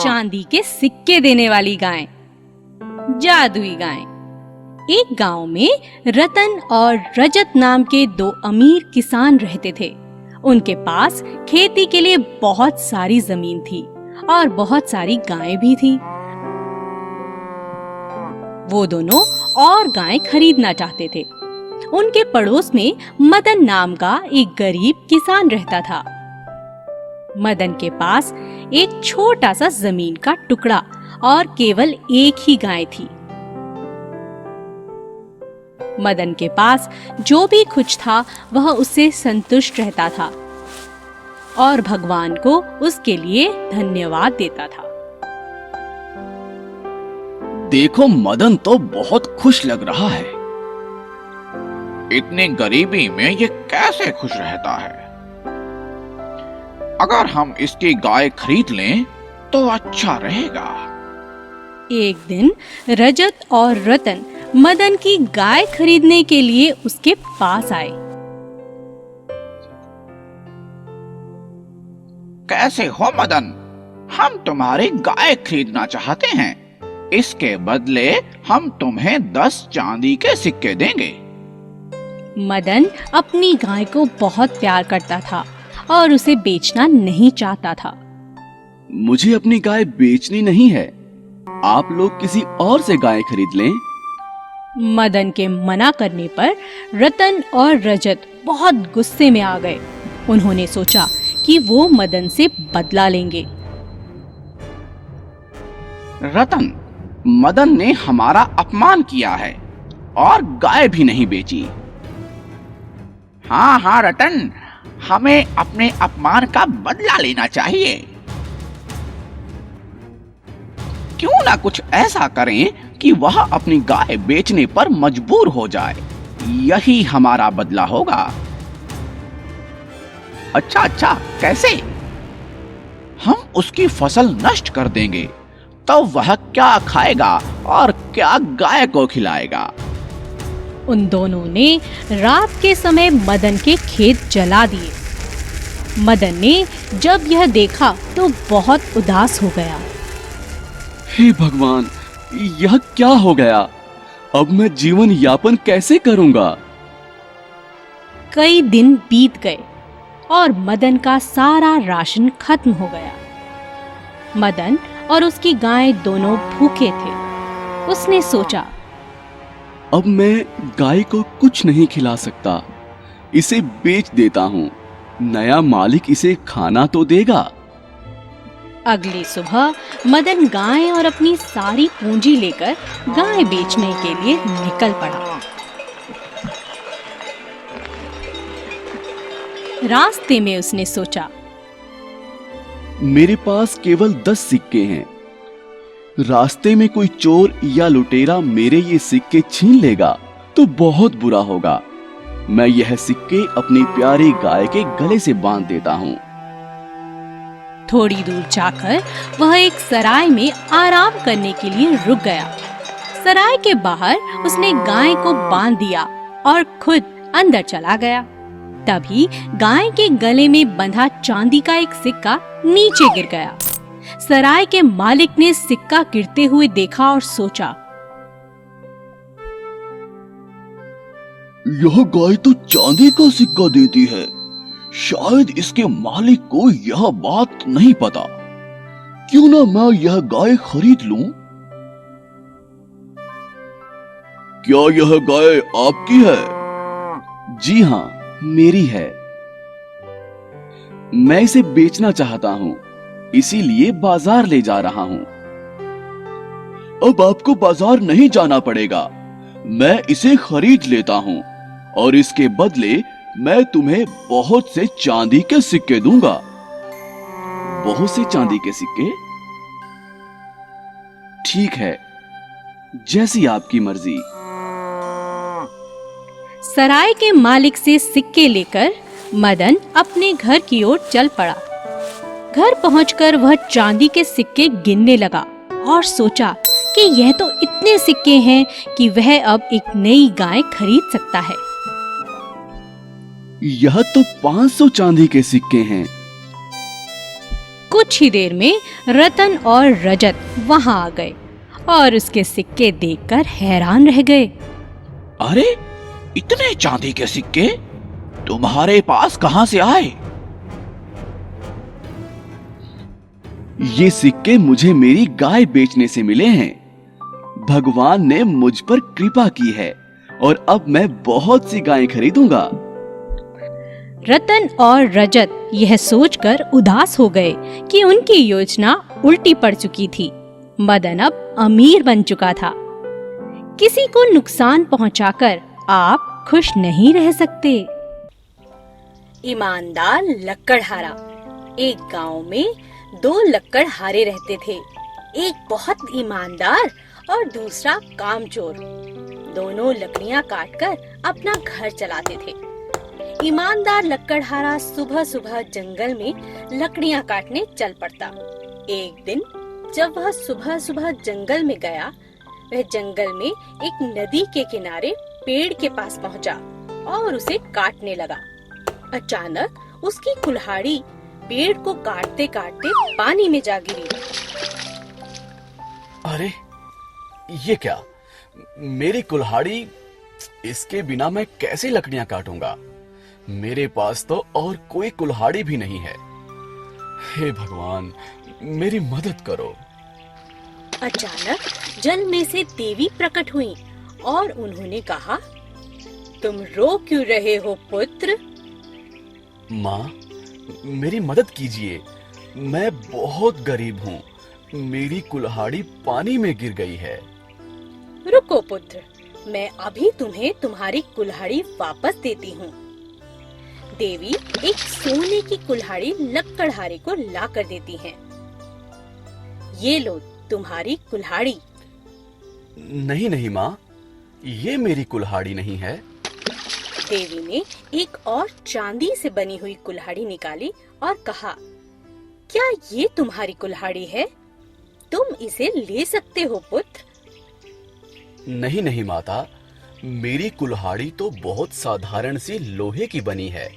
चांदी के सिक्के देने वाली गाय, जादुई गाय। एक गांव में रतन और रजत नाम के दो अमीर किसान रहते थे। उनके पास खेती के लिए बहुत सारी जमीन थी और बहुत सारी गायें भी थी। वो दोनों और गायें खरीदना चाहते थे। उनके पड़ोस में मदन नाम का एक गरीब किसान रहता था। मदन के पास एक छोटा सा जमीन का टुकड़ा और केवल एक ही गाय थी। मदन के पास जो भी कुछ था वह उससे संतुष्ट रहता था और भगवान को उसके लिए धन्यवाद देता था। देखो, मदन तो बहुत खुश लग रहा है। इतनी गरीबी में ये कैसे खुश रहता है? अगर हम इसकी गाय खरीद लें तो अच्छा रहेगा। एक दिन रजत और रतन मदन की गाय खरीदने के लिए उसके पास आए। कैसे हो मदन? हम तुम्हारी गाय खरीदना चाहते हैं। इसके बदले हम तुम्हें 10 चांदी के सिक्के देंगे। मदन अपनी गाय को बहुत प्यार करता था और उसे बेचना नहीं चाहता था। मुझे अपनी गाय बेचनी नहीं है, आप लोग किसी और से गाय खरीद लें। मदन के मना करने पर रतन और रजत बहुत गुस्से में आ गए। उन्होंने सोचा कि वो मदन से बदला लेंगे। रतन, मदन ने हमारा अपमान किया है और गाय भी नहीं बेची। हाँ रतन, हमें अपने अपमान का बदला लेना चाहिए। क्यों ना कुछ ऐसा करें कि वह अपनी गाय बेचने पर मजबूर हो जाए। यही हमारा बदला होगा। अच्छा, कैसे? हम उसकी फसल नष्ट कर देंगे, तो वह क्या खाएगा और क्या गाय को खिलाएगा। उन दोनों ने रात के समय मदन के खेत जला दिए। मदन ने जब यह देखा तो बहुत उदास हो गया। हे भगवान, यह क्या हो गया? अब मैं जीवन यापन कैसे करूंगा? कई दिन बीत गए और मदन का सारा राशन खत्म हो गया। मदन और उसकी गाय दोनों भूखे थे। उसने सोचा, अब मैं गाय को कुछ नहीं खिला सकता, इसे बेच देता हूँ। नया मालिक इसे खाना तो देगा। अगली सुबह मदन गाय और अपनी सारी पूंजी लेकर गाय बेचने के लिए निकल पड़ा। रास्ते में उसने सोचा, मेरे पास केवल 10 सिक्के हैं। रास्ते में कोई चोर या लुटेरा मेरे ये सिक्के छीन लेगा तो बहुत बुरा होगा। मैं यह सिक्के अपनी प्यारी गाय के गले से बांध देता हूँ। थोड़ी दूर जाकर वह एक सराय में आराम करने के लिए रुक गया। सराय के बाहर उसने गाय को बांध दिया और खुद अंदर चला गया। तभी गाय के गले में बंधा चांदी का एक सिक्का नीचे गिर गया। सराय के मालिक ने सिक्का गिरते हुए देखा और सोचा, यह गाय तो चांदी का सिक्का देती है। शायद इसके मालिक को यह बात नहीं पता। क्यों ना मैं यह गाय खरीद लूं? क्या यह गाय आपकी है? जी हाँ, मेरी है। मैं इसे बेचना चाहता हूँ, इसीलिए बाजार ले जा रहा हूँ। अब आपको बाजार नहीं जाना पड़ेगा। मैं इसे खरीद लेता हूँ और इसके बदले मैं तुम्हें बहुत से चांदी के सिक्के दूंगा। बहुत से चांदी के सिक्के? ठीक है, जैसी आपकी मर्जी। सराय के मालिक से सिक्के लेकर मदन अपने घर की ओर चल पड़ा। घर पहुंचकर वह चांदी के सिक्के गिनने लगा और सोचा कि यह तो इतने सिक्के हैं कि वह अब एक नई गाय खरीद सकता है। यह तो 500 चांदी के सिक्के हैं। कुछ ही देर में रतन और रजत वहां आ गए और उसके सिक्के देखकर हैरान रह गए। अरे, इतने चांदी के सिक्के तुम्हारे पास कहां से आए? ये सिक्के मुझे मेरी गाय बेचने से मिले हैं। भगवान ने मुझ पर कृपा की है और अब मैं बहुत सी गायें खरीदूंगा। रतन और रजत यह सोचकर उदास हो गए कि उनकी योजना उल्टी पड़ चुकी थी। मदन अब अमीर बन चुका था। किसी को नुकसान पहुंचाकर आप खुश नहीं रह सकते। ईमानदार लक्कड़हारा। एक गांव में 2 लक्कड़हारे रहते थे। एक बहुत ईमानदार और दूसरा कामचोर। दोनों लकड़ियां काटकर अपना घर चलाते थे। ईमानदार लक्कड़हारा सुबह सुबह जंगल में लकड़ियां काटने चल पड़ता। एक दिन जब वह सुबह सुबह जंगल में गया, वह जंगल में एक नदी के किनारे पेड़ के पास पहुंचा और उसे काटने लगा। अचानक उसकी कुल्हाड़ी पेड़ को काटते काटते पानी में जा गिरी। अरे, ये क्या? मेरी कुल्हाड़ी, इसके बिना मैं कैसे लकड़ियां काटूंगा? मेरे पास तो और कोई कुल्हाड़ी भी नहीं है। हे भगवान, मेरी मदद करो। अचानक जल में से देवी प्रकट हुई और उन्होंने कहा, तुम रो क्यों रहे हो पुत्र? माँ, मेरी मदद कीजिए। मैं बहुत गरीब हूँ। मेरी कुल्हाड़ी पानी में गिर गई है। रुको पुत्र, मैं अभी तुम्हें तुम्हारी कुल्हाड़ी वापस देती हूँ। देवी एक सोने की कुल्हाड़ी लक्कड़हारे को ला कर देती हैं। ये लो तुम्हारी कुल्हाड़ी। नहीं नहीं माँ, ये मेरी कुल्हाड़ी नहीं है। देवी ने एक और चांदी से बनी हुई कुल्हाड़ी निकाली और कहा, क्या ये तुम्हारी कुल्हाड़ी है? तुम इसे ले सकते हो पुत्र। नहीं नहीं माता, मेरी कुल्हाड़ी तो बहुत साधारण सी लोहे की बनी है।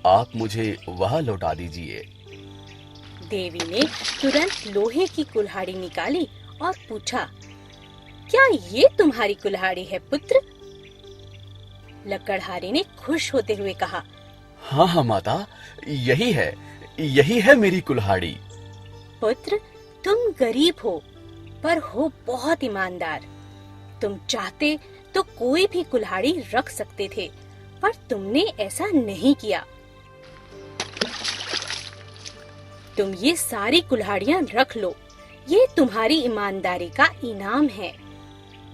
आप मुझे वह लौटा दीजिए। देवी ने तुरंत लोहे की कुल्हाड़ी निकाली और पूछा, क्या ये तुम्हारी कुल्हाड़ी है पुत्र? लक्कड़हारे ने खुश होते हुए कहा, हाँ हाँ माता, यही है मेरी कुल्हाड़ी। पुत्र, तुम गरीब हो पर हो बहुत ईमानदार। तुम चाहते तो कोई भी कुल्हाड़ी रख सकते थे, पर तुमने ऐसा नहीं किया। तुम ये सारी कुल्हाड़ियां रख लो, ये तुम्हारी ईमानदारी का इनाम है।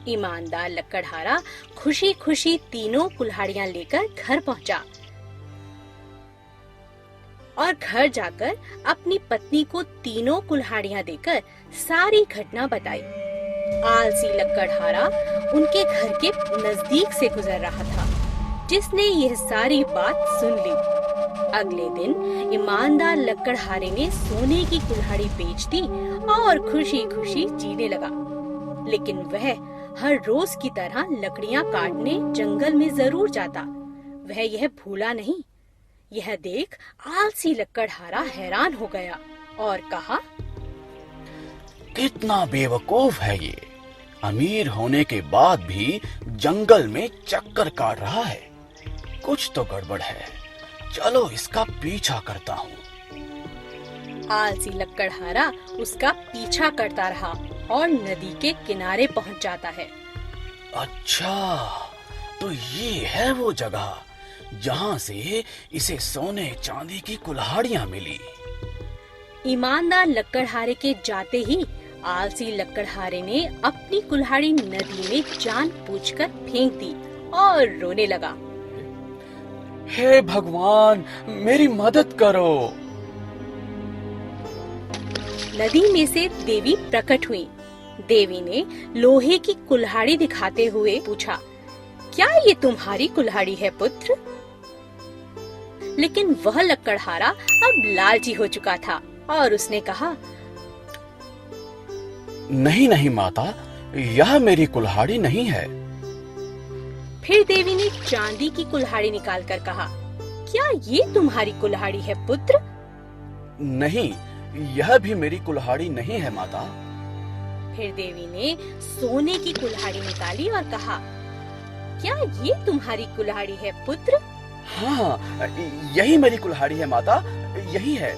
ईमानदार लक्कड़हारा खुशी खुशी तीनों कुल्हाड़ियां लेकर घर पहुंचा और घर जाकर अपनी पत्नी को तीनों कुल्हाड़ियां देकर सारी घटना बताई। आलसी लक्कड़हारा उनके घर के नजदीक से गुजर रहा था, जिसने यह सारी बात सुन ली। अगले दिन ईमानदार लक्कड़हारे ने सोने की कुल्हाड़ी बेच दी और खुशी खुशी जीने लगा। लेकिन वह हर रोज की तरह लकड़ियां काटने जंगल में जरूर जाता। वह यह भूला नहीं। यह देख आलसी लक्कड़हारा हैरान हो गया और कहा, कितना बेवकूफ है ये। अमीर होने के बाद भी जंगल में चक्कर काट रहा है। कुछ तो गड़बड़ है। चलो इसका पीछा करता हूँ। आलसी लक्कड़हारा उसका पीछा करता रहा और नदी के किनारे पहुंच जाता है। अच्छा, तो ये है वो जगह जहाँ से इसे सोने चांदी की कुल्हाड़ियाँ मिली। ईमानदार लक्कड़हारे के जाते ही आलसी लक्कड़हारे ने अपनी कुल्हाड़ी नदी में जानबूझकर फेंक दी और रोने लगा। हे भगवान, मेरी मदद करो। नदी में से देवी प्रकट हुई। देवी ने लोहे की कुल्हाड़ी दिखाते हुए पूछा, क्या ये तुम्हारी कुल्हाड़ी है पुत्र? लेकिन वह लक्कड़हारा अब लालची हो चुका था और उसने कहा, नहीं नहीं माता, यह मेरी कुल्हाड़ी नहीं है। फिर देवी ने चांदी की कुल्हाड़ी निकालकर कहा, क्या ये तुम्हारी कुल्हाड़ी है पुत्र? नहीं, यह भी मेरी कुल्हाड़ी नहीं है माता। फिर देवी ने सोने की कुल्हाड़ी निकाली और कहा, क्या ये तुम्हारी कुल्हाड़ी है पुत्र? हाँ, यही मेरी कुल्हाड़ी है माता, यही है।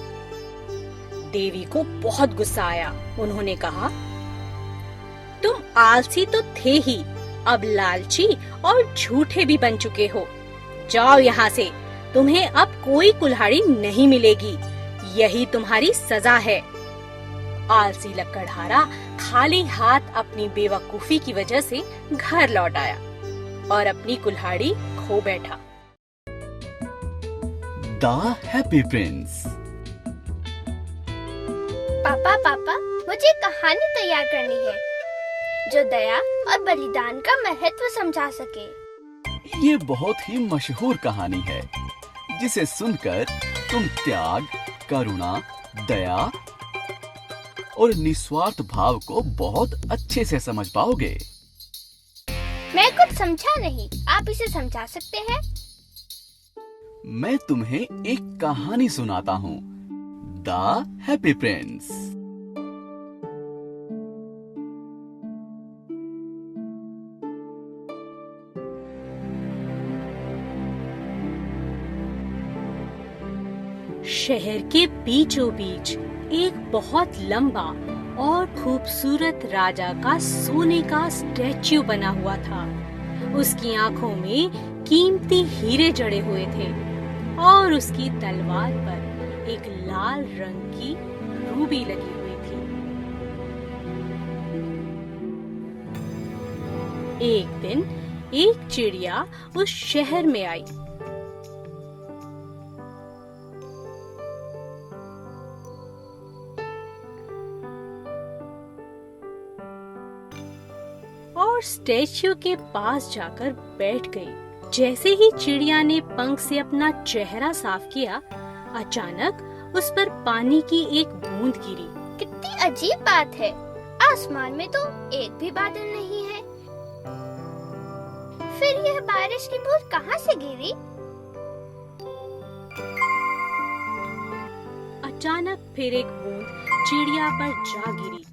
देवी को बहुत गुस्सा आया। उन्होंने कहा, तुम आलसी तो थे ही, अब लालची और झूठे भी बन चुके हो। जाओ यहाँ से, तुम्हें अब कोई कुल्हाड़ी नहीं मिलेगी। यही तुम्हारी सजा है। आलसी लकड़हारा खाली हाथ अपनी बेवकूफी की वजह से घर लौट आया और अपनी कुल्हाड़ी खो बैठा। The happy Prince. पापा, मुझे कहानी तैयार करनी है जो दया और बलिदान का महत्व समझा सके। ये बहुत ही मशहूर कहानी है जिसे सुनकर तुम त्याग, करुणा, दया और निस्वार्थ भाव को बहुत अच्छे से समझ पाओगे। मैं कुछ समझा नहीं, आप इसे समझा सकते हैं? मैं तुम्हें एक कहानी सुनाता हूँ, द हैप्पी प्रिंस। शहर के बीचों बीच एक बहुत लंबा और खूबसूरत राजा का सोने का स्टैच्यू बना हुआ था। उसकी आंखों में कीमती हीरे जड़े हुए थे और उसकी तलवार पर एक लाल रंग की रूबी लगी हुई थी। एक दिन एक चिड़िया उस शहर में आई। और स्टैच्यू के पास जाकर बैठ गई। जैसे ही चिड़िया ने पंख से अपना चेहरा साफ किया, अचानक उस पर पानी की एक बूंद गिरी। कितनी अजीब बात है, आसमान में तो एक भी बादल नहीं है। फिर यह बारिश की बूंद कहाँ से गिरी? अचानक फिर एक बूंद चिड़िया पर जा गिरी।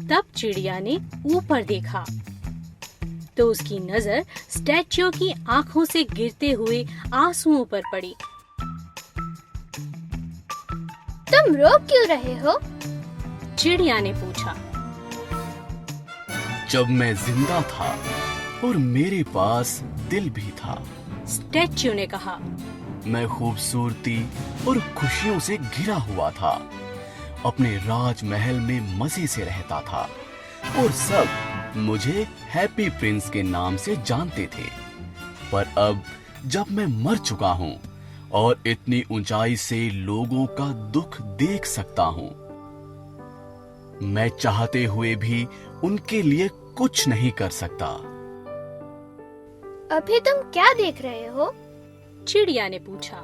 तब चिड़िया ने ऊपर देखा तो उसकी नजर स्टैच्यू की आंखों से गिरते हुए आंसुओं पर पड़ी। तुम रो क्यों रहे हो? चिड़िया ने पूछा। जब मैं जिंदा था और मेरे पास दिल भी था, स्टैच्यू ने कहा। मैं खूबसूरती और खुशियों से घिरा हुआ था। अपने राजमहल में मजे से रहता था और सब मुझे हैप्पी प्रिंस के नाम से जानते थे। पर अब जब मैं मर चुका हूँ और इतनी ऊंचाई से लोगों का दुख देख सकता हूँ, मैं चाहते हुए भी उनके लिए कुछ नहीं कर सकता। अभी तुम क्या देख रहे हो? चिड़िया ने पूछा।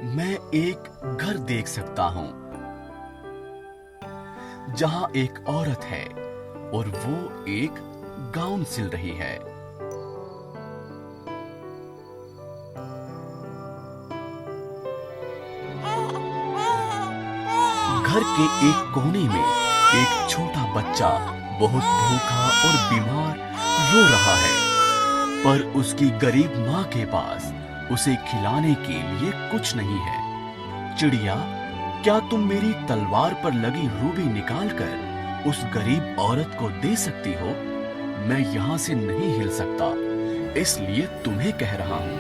मैं एक घर देख सकता हूँ जहाँ एक औरत है और वो एक गाउन सिल रही है। घर के एक कोने में एक छोटा बच्चा बहुत भूखा और बीमार रो रहा है, पर उसकी गरीब माँ के पास उसे खिलाने के लिए कुछ नहीं है। चिड़िया, क्या तुम मेरी तलवार पर लगी रूबी निकालकर उस गरीब औरत को दे सकती हो? मैं यहाँ से नहीं हिल सकता, इसलिए तुम्हें कह रहा हूँ।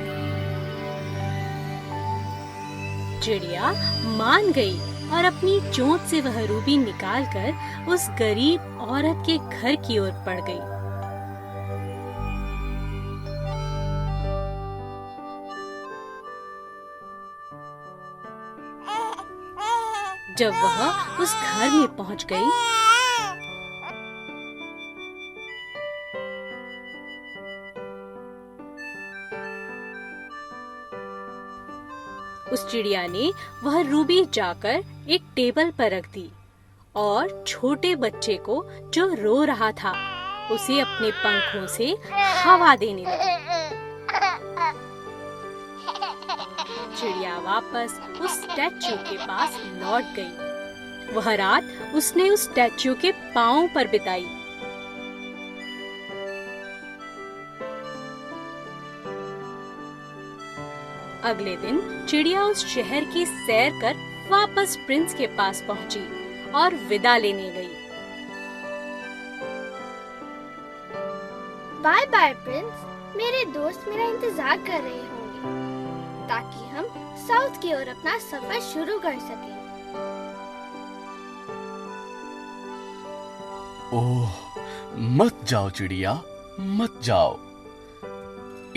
चिड़िया मान गई और अपनी चोंच से वह रूबी निकालकर उस गरीब औरत के घर की ओर बढ़ गई। जब वह उस घर में पहुंच गई, उस चिड़िया ने वह रूबी जाकर एक टेबल पर रख दी और छोटे बच्चे को जो रो रहा था उसे अपने पंखों से हवा देने लगी। चिड़िया वापस उस स्टैच्यू के पास लौट गई। वह रात उसने उस स्टैच्यू के पांव पर बिताई। अगले दिन चिड़िया उस शहर की सैर कर वापस प्रिंस के पास पहुंची और विदा लेने गई। बाय बाय प्रिंस, मेरे दोस्त मेरा इंतजार कर रहे होंगे ताकि हम साउथ की ओर अपना सफर शुरू कर सकें। ओह, मत जाओ चिड़िया, मत जाओ।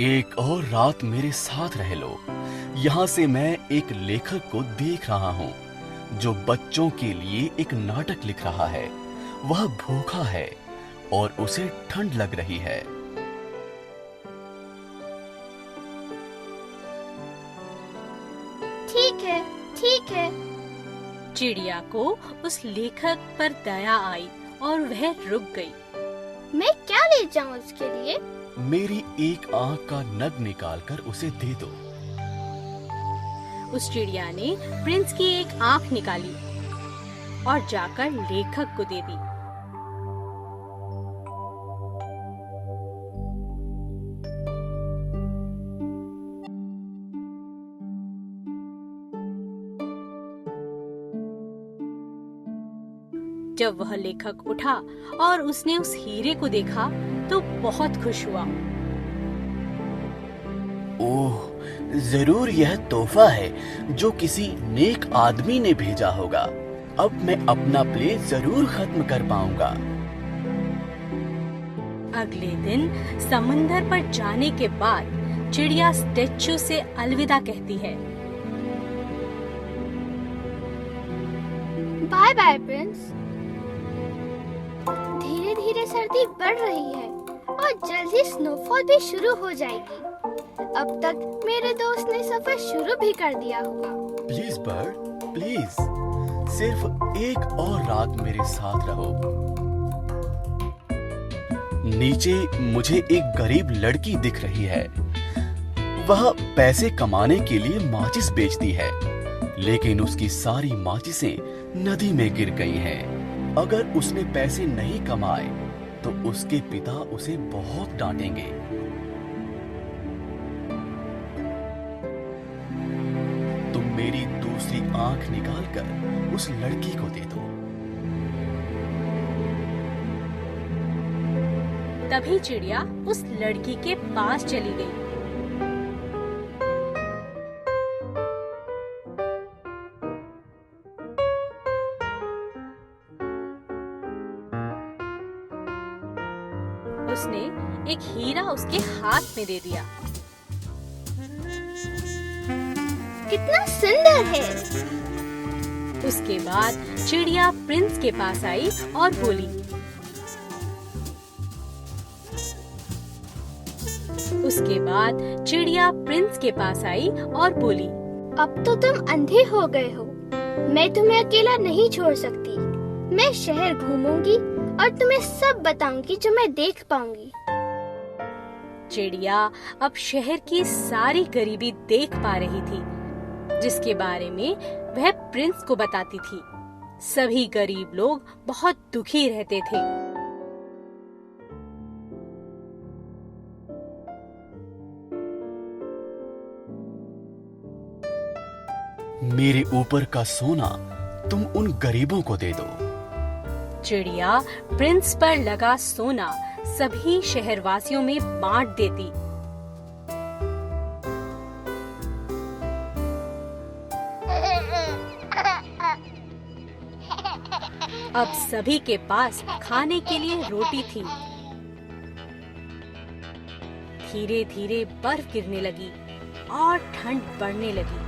एक और रात मेरे साथ रह लो। यहाँ से मैं एक लेखक को देख रहा हूँ जो बच्चों के लिए एक नाटक लिख रहा है। वह भूखा है और उसे ठंड लग रही है। ठीक है, ठीक है। चिड़िया को उस लेखक पर दया आई और वह रुक गई। मैं क्या ले जाऊं उसके लिए? मेरी एक आंख का नग निकालकर उसे दे दो। उस चिड़िया ने प्रिंस की एक आंख निकाली और जाकर लेखक को दे दी। जब वह लेखक उठा और उसने उस हीरे को देखा तो बहुत खुश हुआ। ओह, जरूर यह तोहफा है जो किसी नेक आदमी ने भेजा होगा। अब मैं अपना प्ले जरूर खत्म कर पाऊंगा। अगले दिन समंदर पर जाने के बाद चिड़िया स्टैच्यू से अलविदा कहती है। Bye bye prince. धीरे धीरे सर्दी बढ़ रही है और जल्दी स्नोफॉल भी शुरू हो जाएगी। अब तक मेरे दोस्त ने सफर शुरू भी कर दिया होगा। प्लीज बर्ड, प्लीज, सिर्फ एक और रात मेरे साथ रहो। नीचे मुझे एक गरीब लड़की दिख रही है। वह पैसे कमाने के लिए माचिस बेचती है, लेकिन उसकी सारी माचिसें नदी में गिर गई हैं। अगर उसने पैसे नहीं कमाए तो उसके पिता उसे बहुत डांटेंगे। तुम मेरी दूसरी आंख निकालकर उस लड़की को दे दो। तभी चिड़िया उस लड़की के पास चली गई। उसने एक हीरा उसके हाथ में दे दिया। कितना सुंदर है। उसके बाद चिड़िया प्रिंस के पास आई और बोली। उसके बाद चिड़िया प्रिंस के पास आई और बोली, अब तो तुम अंधे हो गए हो। मैं तुम्हें अकेला नहीं छोड़ सकती। मैं शहर घूमूंगी और तुम्हें सब बताऊंगी जो मैं देख पाऊंगी। चिड़िया अब शहर की सारी गरीबी देख पा रही थी, जिसके बारे में वह प्रिंस को बताती थी। सभी गरीब लोग बहुत दुखी रहते थे। मेरे ऊपर का सोना तुम उन गरीबों को दे दो। चिड़िया प्रिंस पर लगा सोना सभी शहरवासियों में बांट देती। अब सभी के पास खाने के लिए रोटी थी। धीरे धीरे बर्फ गिरने लगी और ठंड बढ़ने लगी।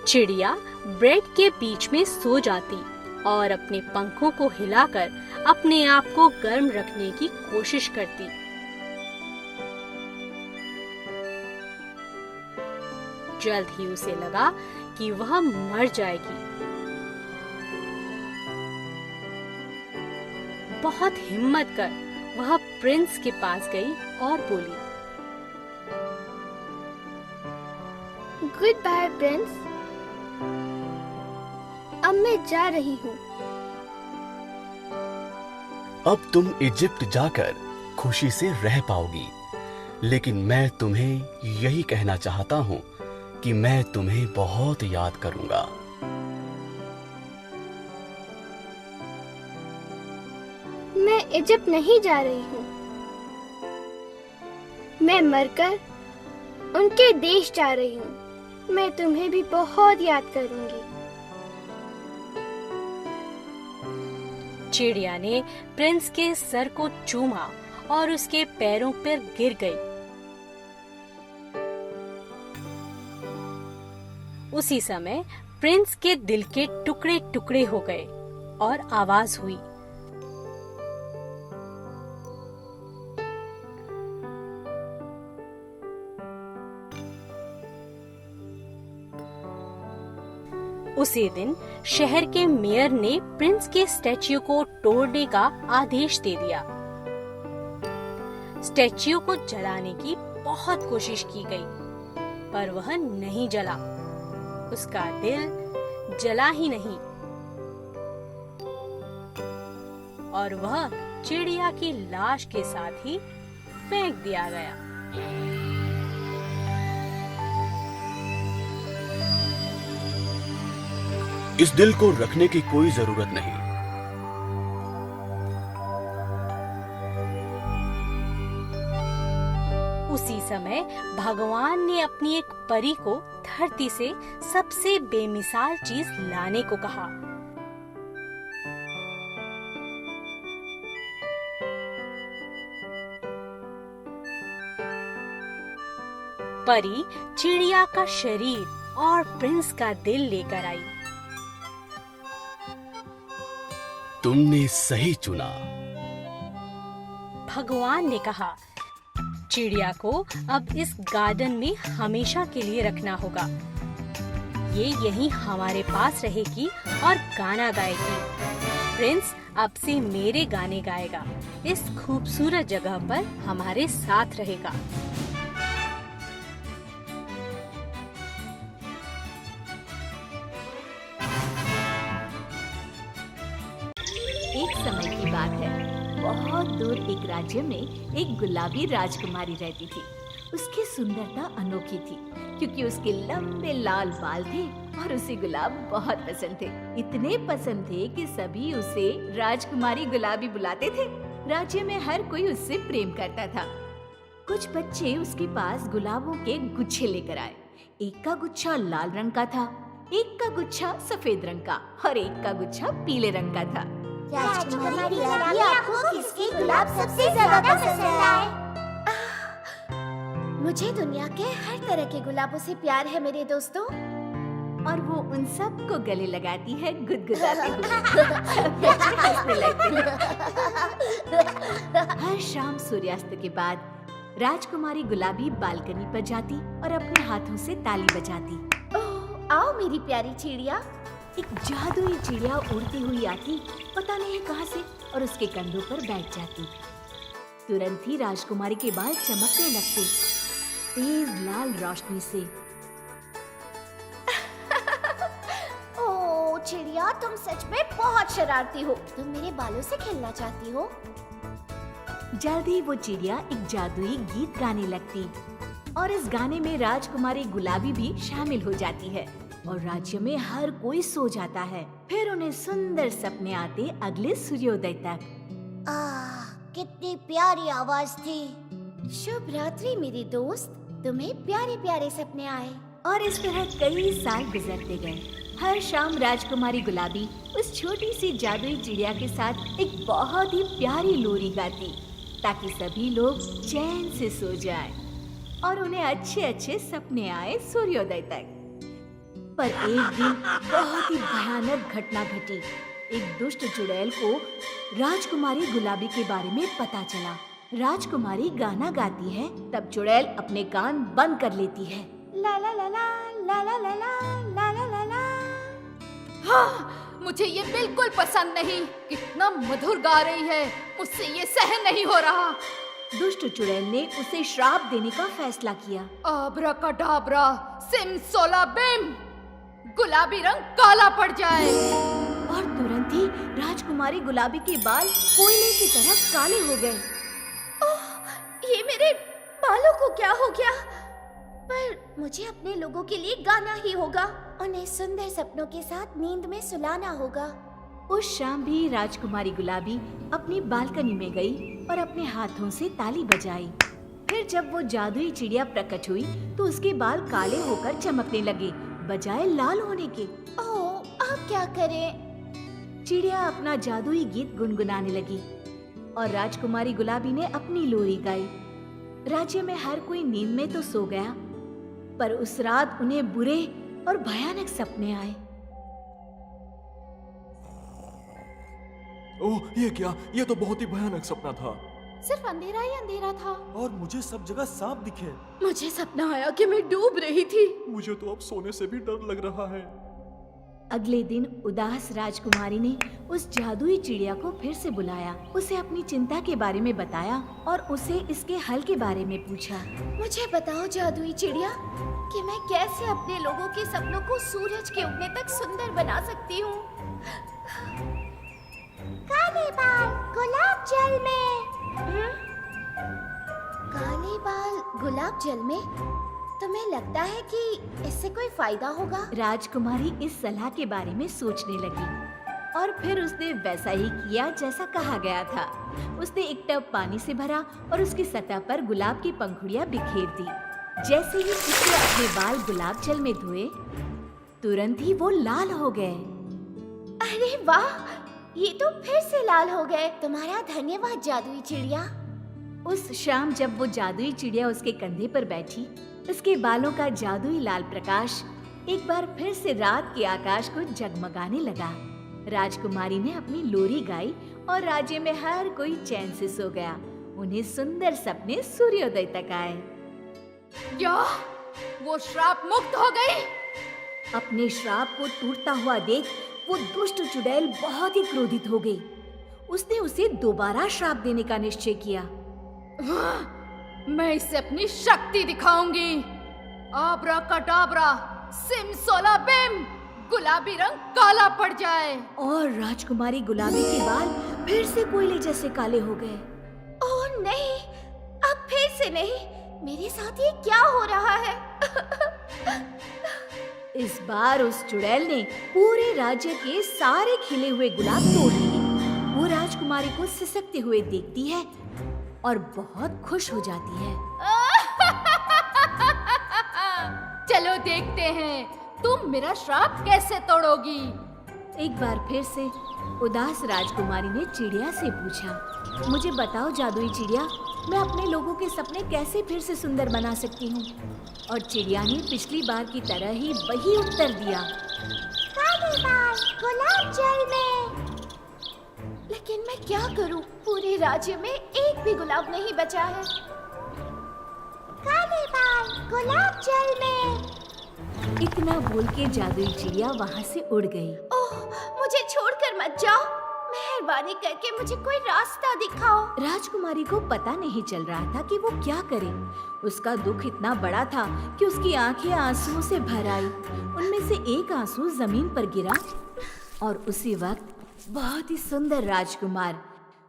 चिड़िया ब्रेड के बीच में सो जाती और अपने पंखों को हिलाकर अपने आप को गर्म रखने की कोशिश करती। जल्द ही उसे लगा कि वह मर जाएगी। बहुत हिम्मत कर वह प्रिंस के पास गई और बोली, गुड बाय प्रिंस, अब मैं जा रही हूँ। अब तुम इजिप्ट जाकर खुशी से रह पाओगी, लेकिन मैं तुम्हें यही कहना चाहता हूँ कि मैं तुम्हें बहुत याद करूंगा। मैं इजिप्ट नहीं जा रही हूँ, मैं मरकर उनके देश जा रही हूँ। मैं तुम्हें भी बहुत याद करूंगी। चिड़िया ने प्रिंस के सर को चूमा और उसके पैरों पर गिर गई। उसी समय प्रिंस के दिल के टुकड़े टुकड़े हो गए और आवाज हुई, उसी दिन शहर के मेयर ने प्रिंस के स्टैच्यू को तोड़ने का आदेश दे दिया। स्टैच्यू को जलाने की बहुत कोशिश की गई, पर वह नहीं जला। उसका दिल जला ही नहीं और वह चिड़िया की लाश के साथ ही फेंक दिया गया। इस दिल को रखने की कोई जरूरत नहीं। उसी समय भगवान ने अपनी एक परी को धरती से सबसे बेमिसाल चीज लाने को कहा। परी चिड़िया का शरीर और प्रिंस का दिल लेकर आई। तुमने सही चुना। भगवान ने कहा, चिड़िया को अब इस गार्डन में हमेशा के लिए रखना होगा। ये यहीं हमारे पास रहेगी और गाना गाएगी। प्रिंस अब से मेरे गाने गाएगा, इस खूबसूरत जगह पर हमारे साथ रहेगा। एक समय की बात है, बहुत दूर एक राज्य में एक गुलाबी राजकुमारी रहती थी। उसकी सुंदरता अनोखी थी क्योंकि उसके लंबे लाल बाल थे और उसे गुलाब बहुत पसंद थे। इतने पसंद थे कि सभी उसे राजकुमारी गुलाबी बुलाते थे। राज्य में हर कोई उससे प्रेम करता था। कुछ बच्चे उसके पास गुलाबों के गुच्छे लेकर आए। एक का गुच्छा लाल रंग का था, एक का गुच्छा सफेद रंग का और एक का गुच्छा पीले रंग का था। राजकुमारी गुलाबी, आपको किसके गुलाब सबसे ज्यादा पसंद आए? मुझे दुनिया के हर तरह के गुलाबों से प्यार है मेरे दोस्तों। और वो उन सब को गले लगाती है गुदगुदाते हुए। सब बच्चे हंसने लगते हैं। हर शाम सूर्यास्त के बाद राजकुमारी गुलाबी बालकनी पर जाती और अपने हाथों से ताली बजाती। ओह, आओ मेरी प्यारी चिड़िया। एक जादुई चिड़िया उड़ती हुई आती, पता नहीं कहां से, और उसके कंधों पर बैठ जाती। तुरंत ही राजकुमारी के बाल चमकने लगते, तेज लाल रोशनी से। ओह चिड़िया, तुम सच में बहुत शरारती हो। तुम मेरे बालों से खेलना चाहती हो? जल्दी वो चिड़िया एक जादुई गीत गाने लगती और इस गाने में राजकुमारी गुलाबी भी शामिल हो जाती है और राज्य में हर कोई सो जाता है। फिर उन्हें सुंदर सपने आते अगले सूर्योदय तक। कितनी प्यारी आवाज थी। शुभ रात्रि मेरी दोस्त, तुम्हें प्यारे प्यारे सपने आए। और इस तरह कई साल गुजरते गए। हर शाम राजकुमारी गुलाबी उस छोटी सी जादुई चिड़िया के साथ एक बहुत ही प्यारी लोरी गाती ताकि सभी लोग चैन से सो जाएं और उन्हें अच्छे अच्छे सपने आए सूर्योदय तक। पर एक दिन बहुत ही भयानक घटना घटी। एक दुष्ट चुड़ैल को राजकुमारी गुलाबी के बारे में पता चला। राजकुमारी गाना गाती है, तब चुड़ैल अपने कान बंद कर लेती है। ला ला ला ला ला ला ला ला ला ला ला। हाँ, मुझे ये बिल्कुल पसंद नहीं। कितना मधुर गा रही है, मुझसे ये सहन नहीं हो रहा। दुष्ट चुड़ैल ने उसे श्राप देने का फैसला किया। आब्राकाडाब्रा, सिमसोलाबिम, गुलाबी रंग काला पड़ जाए। और तुरंत ही राजकुमारी गुलाबी के बाल कोयले की तरह काले हो गए। ये मेरे बालों को क्या हो गया? पर मुझे अपने लोगों के लिए गाना ही होगा, उन्हें सुंदर सपनों के साथ नींद में सुलाना होगा। उस शाम भी राजकुमारी गुलाबी अपनी बालकनी में गई और अपने हाथों से ताली बजाई। फिर जब वो जादुई चिड़िया प्रकट हुई तो उसके बाल काले होकर चमकने लगे बजाय लाल होने के। ओह, अब क्या करें? चिड़िया अपना जादुई गीत गुनगुनाने लगी और राजकुमारी गुलाबी ने अपनी लोरी गाई। राज्य में हर कोई नींद में तो सो गया, पर उस रात उन्हें बुरे और भयानक सपने आए। ओह, ये क्या? ये तो बहुत ही भयानक सपना था। सिर्फ अंधेरा ही अंधेरा था और मुझे सब जगह सांप दिखे। मुझे सपना आया कि मैं डूब रही थी। मुझे तो अब सोने से भी डर लग रहा है। अगले दिन उदास राजकुमारी ने उस जादुई चिड़िया को फिर से बुलाया, उसे अपनी चिंता के बारे में बताया और उसे इसके हल के बारे में पूछा। मुझे बताओ जादुई चिड़िया कि मैं कैसे अपने लोगों के सपनों को सूरज के उगने तक सुंदर बना सकती हूँ। काले बाल गुलाब जल में। काले बाल गुलाब जल में? तुम्हें लगता है कि इससे कोई फायदा होगा? राजकुमारी इस सलाह के बारे में सोचने लगी और फिर उसने वैसा ही किया जैसा कहा गया था। उसने एक टब पानी से भरा और उसकी सतह पर गुलाब की पंखुड़ियां बिखेर दी। जैसे ही उसने अपने बाल गुलाब जल में धोए, तुरंत ही वो लाल हो गए। अरे वाह, ये तो फिर से लाल हो गए। तुम्हारा धन्यवाद जादुई चिड़िया। उस शाम जब वो जादुई चिड़िया उसके कंधे पर बैठी, उसके बालों का जादुई लाल प्रकाश एक बार फिर से रात के आकाश को जगमगाने लगा। राजकुमारी ने अपनी लोरी गाई और राज्य में हर कोई चैन से सो गया। उन्हें सुंदर सपने सूर्योदय तक आए। क्या वो श्राप मुक्त हो गई? अपने श्राप को टूटता हुआ देख वो दुष्ट चुड़ैल बहुत ही क्रोधित हो गई। उसने उसे दोबारा श्राप देने का निश्चय किया। मैं इसे अपनी शक्ति दिखाऊंगी। आब्राकाडाब्रा, सिमसोलाबिम, गुलाबी रंग काला पड़ जाए। और राजकुमारी गुलाबी के बाल फिर से कोयले जैसे काले हो गए। ओह नहीं, अब फिर से नहीं। मेरे साथ ये क्या हो रहा है? इस बार उस चुड़ैल ने पूरे राज्य के सारे खिले हुए गुलाब तोड़ लिए। वो राजकुमारी को सिसकते हुए देखती है और बहुत खुश हो जाती है। चलो देखते हैं तुम मेरा श्राप कैसे तोड़ोगी। एक बार फिर से उदास राजकुमारी ने चिड़िया से पूछा, मुझे बताओ जादुई चिड़िया, मैं अपने लोगों के सपने कैसे फिर से सुंदर बना सकती हूँ? और चिड़िया ने पिछली बार की तरह ही वही उत्तर दिया। काले बाल गुलाब जल में। लेकिन मैं क्या करूं? पूरे राज्य में एक भी गुलाब नहीं बचा है। काले बाल गुलाब जल में। इतना बोल के जादुई चिड़िया वहाँ से उड़ गई। ओह, मुझे छोड़कर मत जाओ। मेहरबानी करके मुझे कोई रास्ता दिखाओ। राजकुमारी को पता नहीं चल रहा था कि वो क्या करे। उसका दुख इतना बड़ा था कि उसकी आंखें आंसुओं से भर आई। उनमें से एक आंसू जमीन पर गिरा और उसी वक्त बहुत ही सुंदर राजकुमार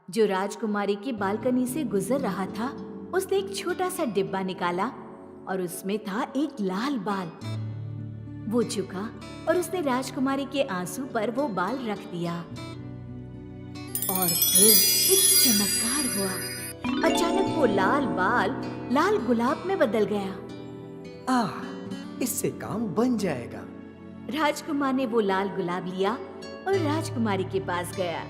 जो राजकुमारी की बालकनी से गुजर रहा था, उसने एक छोटा सा डिब्बा निकाला और उसमें था एक लाल बाल। वो झुका और उसने राजकुमारी के आंसू पर वो बाल रख दिया और फिर एक चमत्कार हुआ। अचानक वो लाल बाल लाल गुलाब में बदल गया। इससे काम बन जाएगा। राजकुमार ने वो लाल गुलाब लिया और राजकुमारी के पास गया।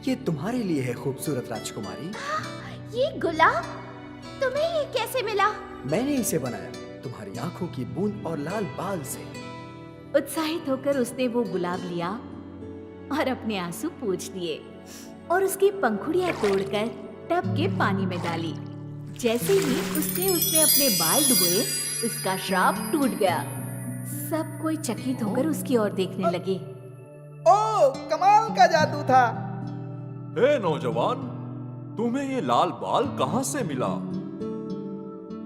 ये तुम्हारे लिए है खूबसूरत राजकुमारी। ये गुलाब तुम्हें ये कैसे मिला? मैंने इसे बनाया तुम्हारी आंखों की बूंद और लाल बाल से। उत्साहित होकर उसने वो गुलाब लिया और अपने आंसू पोंछ लिए और उसकी पंखुड़ियां तोड़कर टब के पानी में डाली। जैसे ही उसने अपने बाल डुबोए, उसका श्राप टूट गया। सब कोई चकित होकर उसकी ओर देखने लगे। का जादू था। हे नौजवान, तुम्हें ये लाल बाल कहाँ से मिला?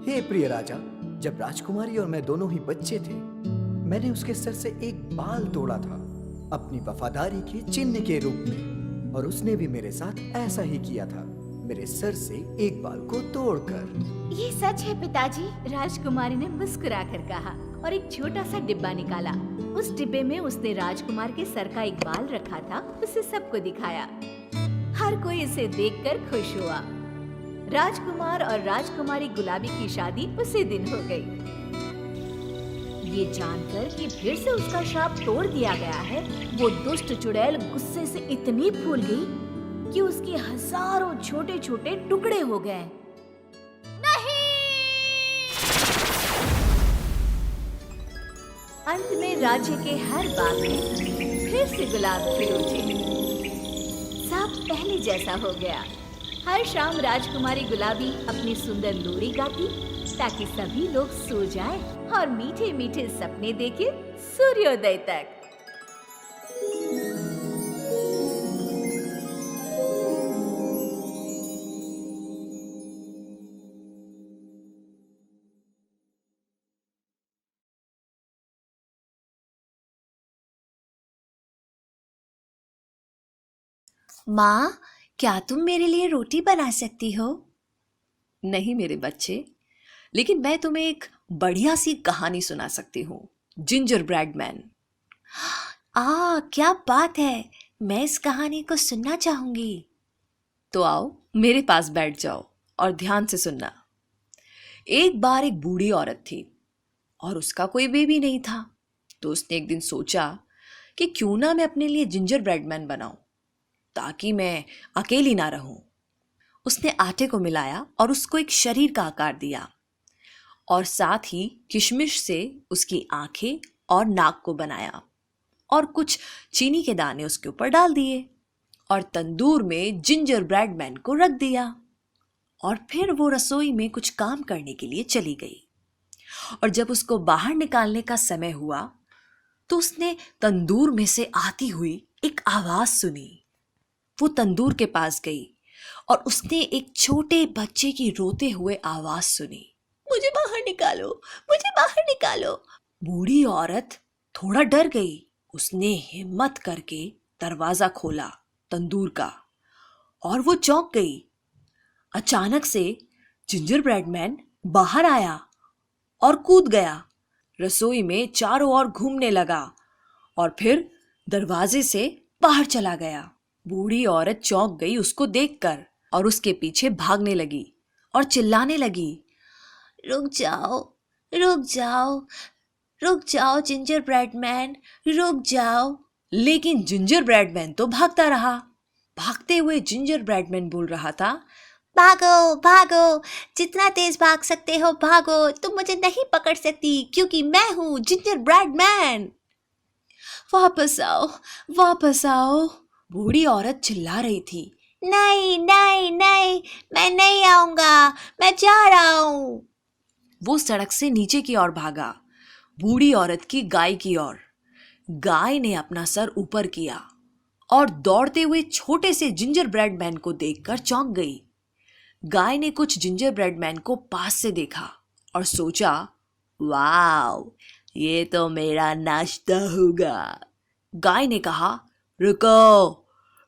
हे प्रिय राजा, जब राजकुमारी और मैं दोनों ही बच्चे थे, मैंने उसके सर से एक बाल तोड़ा था अपनी वफादारी के चिन्ह के रूप में, और उसने भी मेरे साथ ऐसा ही किया था, मेरे सर से एक बाल को तोड़कर। ये सच है पिताजी, राजकुमारी ने मुस्कुराकर कहा और एक छोटा सा डिब्बा निकाला। उस डिब्बे में उसने राजकुमार के सर का एक बाल रखा था, उसे सबको दिखाया। हर कोई इसे देखकर खुश हुआ। राजकुमार और राजकुमारी गुलाबी की शादी उसी दिन हो गई। ये जानकर कि फिर से उसका शाप तोड़ दिया गया है, वो दुष्ट चुड़ैल गुस्से से इतनी फूल गई कि उसके हजारों छोटे छोटे टुकड़े हो गए। अंत में राज्य के हर बाग में फिर से गुलाब खिल उठे। सब पहले जैसा हो गया। हर शाम राजकुमारी गुलाबी अपनी सुंदर लोरी गाती ताकि सभी लोग सो जाएं और मीठे मीठे सपने देखे सूर्योदय तक। माँ, क्या तुम मेरे लिए रोटी बना सकती हो? नहीं मेरे बच्चे, लेकिन मैं तुम्हें एक बढ़िया सी कहानी सुना सकती हूँ, जिंजर ब्रेड मैन। क्या बात है, मैं इस कहानी को सुनना चाहूंगी। तो आओ मेरे पास बैठ जाओ और ध्यान से सुनना। एक बार एक बूढ़ी औरत थी और उसका कोई बेबी नहीं था, तो उसने एक दिन सोचा कि क्यों ना मैं अपने लिए जिंजर ब्रेड मैन बनाऊं ताकि मैं अकेली ना रहूं। उसने आटे को मिलाया और उसको एक शरीर का आकार दिया और साथ ही किशमिश से उसकी आंखें और नाक को बनाया और कुछ चीनी के दाने उसके ऊपर डाल दिए और तंदूर में जिंजर ब्रेड मैन को रख दिया। और फिर वो रसोई में कुछ काम करने के लिए चली गई और जब उसको बाहर निकालने का समय हुआ तो उसने तंदूर में से आती हुई एक आवाज सुनी। वो तंदूर के पास गई और उसने एक छोटे बच्चे की रोते हुए आवाज सुनी, मुझे बाहर निकालो, मुझे बाहर निकालो। बूढ़ी औरत थोड़ा डर गई। उसने हिम्मत करके दरवाजा खोला तंदूर का और वो चौंक गई। अचानक से जिंजर ब्रेड मैन बाहर आया और कूद गया, रसोई में चारों ओर घूमने लगा और फिर दरवाजे से बाहर चला गया। बूढ़ी औरत चौंक गई उसको देखकर और उसके पीछे भागने लगी और चिल्लाने लगी, रुक जाओ, रुक जाओ, रुक जाओ जिंजर ब्रेड मैन, रुक जाओ। लेकिन जिंजर ब्रेड मैन तो भागता रहा। भागते हुए जिंजर ब्रेड मैन बोल रहा था, भागो भागो, जितना तेज भाग सकते हो भागो, तुम मुझे नहीं पकड़ सकती क्योंकि मैं हूँ जिंजर ब्रेड मैन। वापस आओ, वापस आओ। बूढ़ी औरत चिल्ला रही थी, नहीं नहीं नहीं, मैं नहीं आऊंगा, मैं जा रहा हूं। वो सड़क से नीचे की ओर भागा, बूढ़ी औरत की गाय की ओर। गाय ने अपना सर ऊपर किया और दौड़ते हुए छोटे से जिंजर ब्रेड मैन को देखकर चौंक गई। गाय ने कुछ जिंजर ब्रेड मैन को पास से देखा और सोचा, वाव, ये तो मेरा नाश्ता होगा। गाय ने कहा, रुको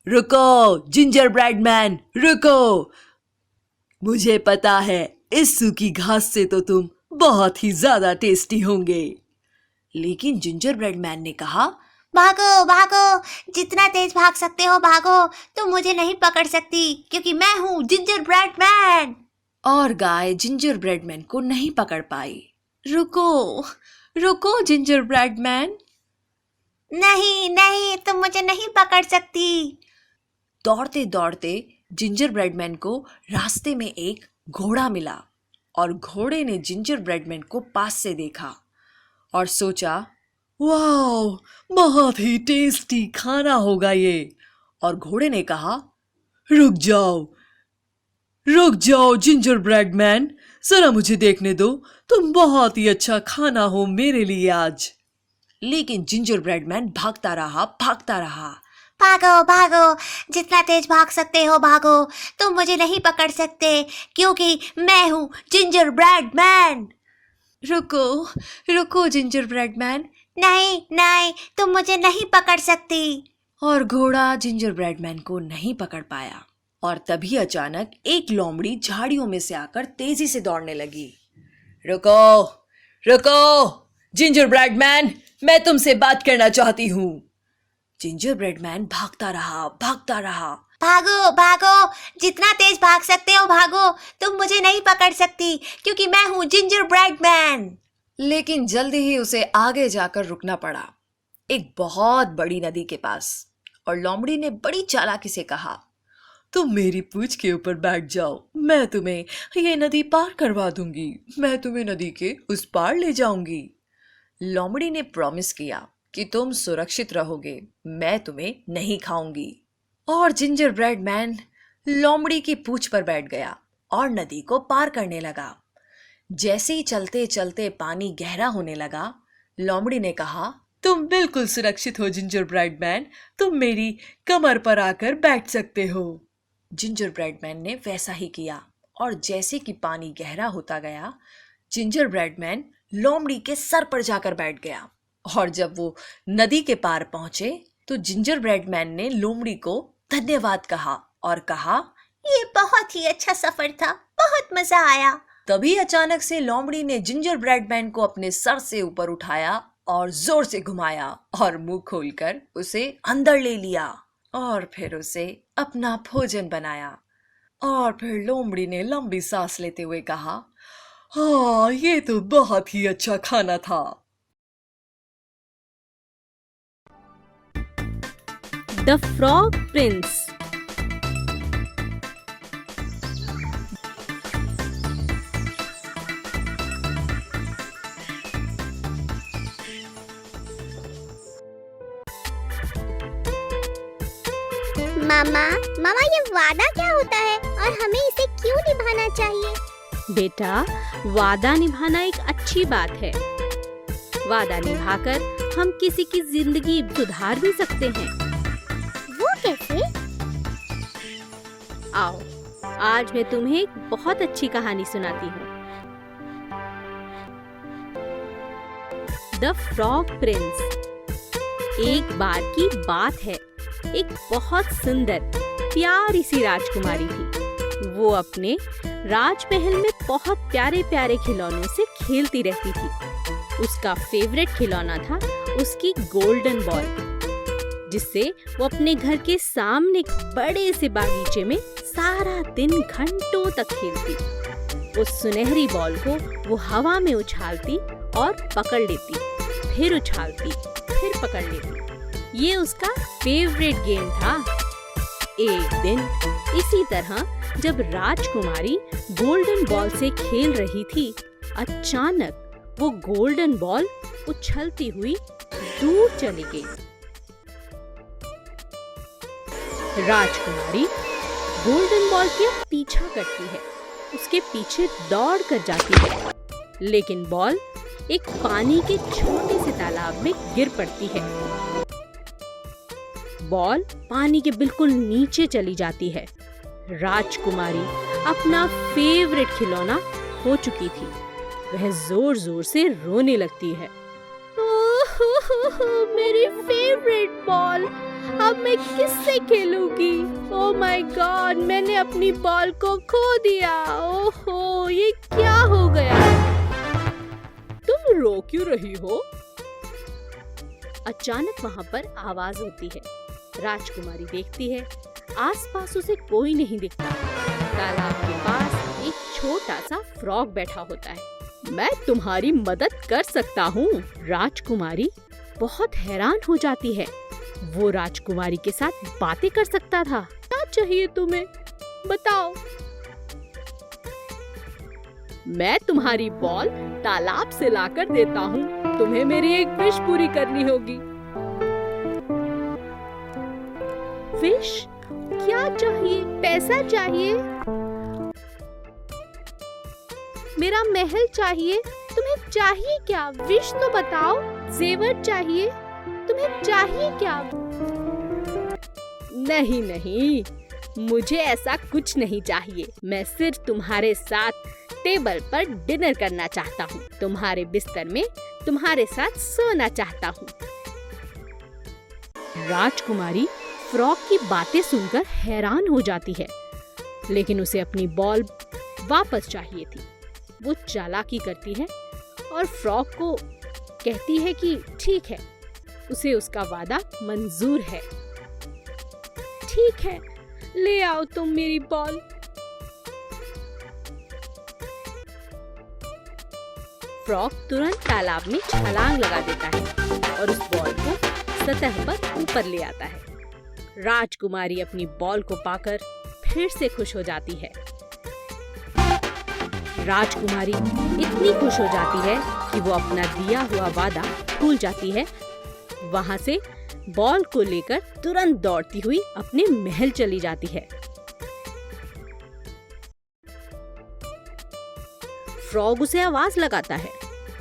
रुको जिंजर ब्रेड मैन, रुको, मुझे पता है इस सूखी घास से तो तुम बहुत ही ज्यादा टेस्टी होंगे। लेकिन जिंजर ब्रेड मैन ने कहा, भागो भागो, जितना तेज भाग सकते हो भागो, तुम मुझे नहीं पकड़ सकती क्योंकि मैं हूँ जिंजर ब्रेड मैन। और गाय जिंजर ब्रेड मैन को नहीं पकड़ पाई। रुको रुको जिंजर ब्रेड मैन, नहीं नहीं, तुम मुझे नहीं पकड़ सकती। दौड़ते दौड़ते जिंजर ब्रेड मैन को रास्ते में एक घोड़ा मिला और घोड़े ने जिंजर ब्रेड मैन को पास से देखा और सोचा, वाह, बहुत ही टेस्टी खाना होगा ये। और घोड़े ने कहा, रुक जाओ जिंजर ब्रेड मैन, जरा मुझे देखने दो, तुम बहुत ही अच्छा खाना हो मेरे लिए आज। लेकिन जिंजर ब्रेड मैन भागता रहा, भागो भागो, जितना तेज भाग सकते हो भागो, तुम मुझे नहीं पकड़ सकते क्योंकि मैं हूँ जिंजर ब्रेड मैन। रुको रुको जिंजर ब्रेड मैन। नहीं नहीं, तुम मुझे नहीं पकड़ सकती। और घोड़ा जिंजर ब्रेड मैन को नहीं पकड़ पाया और तभी अचानक एक लोमड़ी झाड़ियों में से आकर तेजी से दौड़ने लगी। रुको रुको जिंजर ब्रेड मैन, मैं तुमसे बात करना चाहती हूँ। जिंजर ब्रेड मैन भागता रहा। भागो भागो, जितना तेज भाग सकते हो भागो, तुम मुझे नहीं पकड़ सकती क्योंकि मैं हूँ जिंजर ब्रेड मैन। लेकिन जल्दी ही उसे आगे जाकर रुकना पड़ा, एक बहुत बड़ी नदी के पास। और लोमड़ी ने बड़ी चालाकी से कहा, तुम मेरी पूंछ के ऊपर बैठ जाओ, मैं तुम्हें ये नदी पार करवा दूंगी, मैं तुम्हें नदी के उस पार ले जाऊंगी। लोमड़ी ने प्रॉमिस किया कि तुम सुरक्षित रहोगे, मैं तुम्हें नहीं खाऊंगी। और जिंजर ब्रेड मैन लोमड़ी की पूंछ पर बैठ गया और नदी को पार करने लगा। जैसे ही चलते चलते पानी गहरा होने लगा, लोमड़ी ने कहा, तुम बिल्कुल सुरक्षित हो जिंजर ब्रेड मैन, तुम मेरी कमर पर आकर बैठ सकते हो। जिंजर ब्रेड मैन ने वैसा ही किया और जैसे कि पानी गहरा होता गया, जिंजर ब्रेड मैन लोमड़ी के सर पर जाकर बैठ गया। और जब वो नदी के पार पहुंचे तो जिंजर ब्रेड मैन ने लोमड़ी को धन्यवाद कहा और कहा, ये बहुत ही अच्छा सफर था, बहुत मजा आया। तभी अचानक से लोमड़ी ने जिंजर ब्रेड मैन को अपने सर से ऊपर उठाया और जोर से घुमाया और मुंह खोलकर उसे अंदर ले लिया और फिर उसे अपना भोजन बनाया। और फिर लोमड़ी ने लंबी सांस लेते हुए कहा, हाँ, ये तो बहुत ही अच्छा खाना था। The frog Prince. मामा ये वादा क्या होता है और हमें इसे क्यों निभाना चाहिए? बेटा, वादा निभाना एक अच्छी बात है। वादा निभाकर हम किसी की जिंदगी सुधार भी सकते हैं। वो कैसे? आओ, आज मैं तुम्हें एक बहुत अच्छी कहानी सुनाती हूँ। The frog Prince. एक बार की बात है, एक बहुत सुंदर प्यारी सी राजकुमारी थी। वो अपने राजमहल में बहुत प्यारे प्यारे खिलौनों से खेलती रहती थी। उसका फेवरेट खिलौना था उसकी गोल्डन बॉल, जिससे वो अपने घर के सामने बड़े से बागीचे में सारा दिन घंटों तक खेलती। उस सुनहरी बॉल को वो हवा में उछालती और पकड़ लेती, फिर उछालती, फिर पकड़ लेती। ये उसका फेवरेट गेम था। एक दिन इसी तरह जब राजकुमारी गोल्डन बॉल से खेल रही थी, अचानक वो गोल्डन बॉल उछलती हुई दूर चली गई। राजकुमारी गोल्डन बॉल के पीछा करती है, उसके पीछे दौड़ कर जाती है, लेकिन बॉल एक पानी के छोटे से तालाब में गिर पड़ती है। बॉल पानी के बिल्कुल नीचे चली जाती है। राजकुमारी अपना फेवरेट खिलौना खो चुकी थी। वह जोर जोर से रोने लगती है। मेरी फेवरेट बॉल, अब मैं किससे खेलूंगी? ओह माय गॉड, मैंने अपनी बॉल को खो दिया। ओहो, ये क्या हो गया? तुम रो क्यों रही हो? अचानक वहाँ पर आवाज होती है। राजकुमारी देखती है, आसपास उसे कोई नहीं दिखता। तालाब के पास एक छोटा सा फ्रॉग बैठा होता है। मैं तुम्हारी मदद कर सकता हूँ। राजकुमारी बहुत हैरान हो जाती है। वो राजकुमारी के साथ बातें कर सकता था। क्या चाहिए तुम्हें? बताओ। मैं तुम्हारी बॉल तालाब से लाकर देता हूँ। तुम्हें मेरी एक विश पूरी करनी होगी। विश? क्या चाहिए? पैसा चाहिए? मेरा महल चाहिए? तुम्हें चाहिए क्या? विश तो बताओ। जेवर चाहिए? तुम्हें चाहिए क्या? नहीं नहीं, मुझे ऐसा कुछ नहीं चाहिए। मैं सिर्फ तुम्हारे साथ टेबल पर डिनर करना चाहता हूँ। तुम्हारे बिस्तर में तुम्हारे साथ सोना चाहता हूँ। राजकुमारी फ्रॉग की बातें सुनकर हैरान हो जाती है, लेकिन उसे अपनी बॉल वापस चाहिए थी। वो चालाकी करती है और फ्रॉग को कहती है कि ठीक है, उसे उसका वादा मंजूर है। ठीक है, ले आओ तुम मेरी बॉल। फ्रॉग तुरंत तालाब में छलांग लगा देता है और उस बॉल को सतह पर ऊपर ले आता है। राजकुमारी अपनी बॉल को पाकर फिर से खुश हो जाती है। राजकुमारी इतनी खुश हो जाती है कि वो अपना दिया हुआ वादा भूल जाती है। वहां से बॉल को लेकर तुरंत दौड़ती हुई अपने महल चली जाती है। फ्रॉग उसे आवाज लगाता है,